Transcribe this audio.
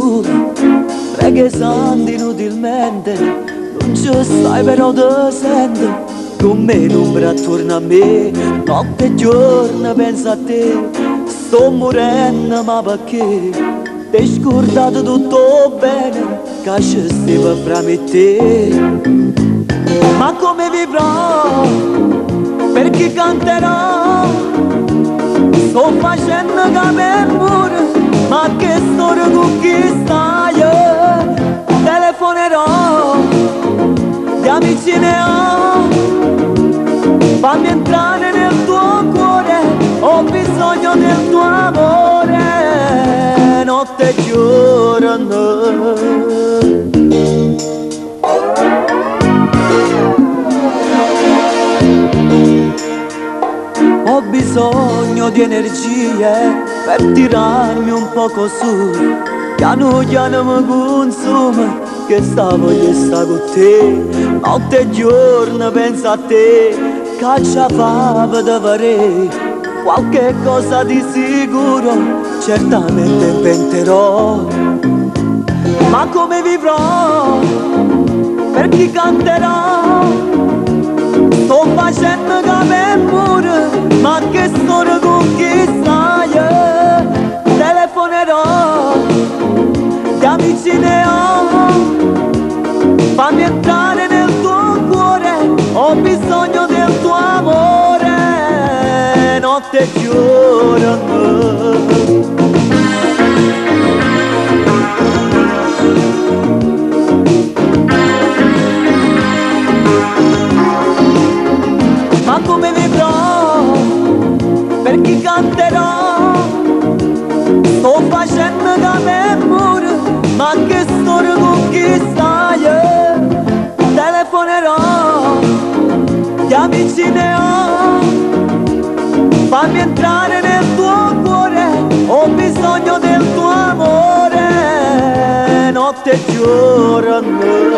sola, pregando inutilmente, non ci stai però te sento, come l'ombra attorno a me, notte e giorno penso a te, sto morendo ma perché, ti hai scordato tutto bene, che ci stava fra me e te, ma come vivrò, per chi canterò, sto facendo che me muore, ma che storia con chi stai? Telefonerò, gli amici ne ho, fammi entrare nel tuo cuore, ho bisogno del tuo amore, notte e giorno. Ho bisogno di energie per tirarmi un poco su, piano piano mi consuma, che sta voglia sta con te, notte e giorno penso a te, caccia fame da fare, qualche cosa di sicuro, certamente inventerò, ma come vivrò, per chi canterò, sto facendo che me muore, ma che storia con chi stai? Telefonerò, gli amici ne ho, fammi entrare nel tuo cuore, ho bisogno del tuo amore, notte e giorno. Ma come vivrò, per chi canterò, sto facendo che me muore, ma che storia con chi stai? Telefonerò, gli amici ne ho, fammi entrare nel tuo cuore, ho bisogno del tuo amore, notte e giorno.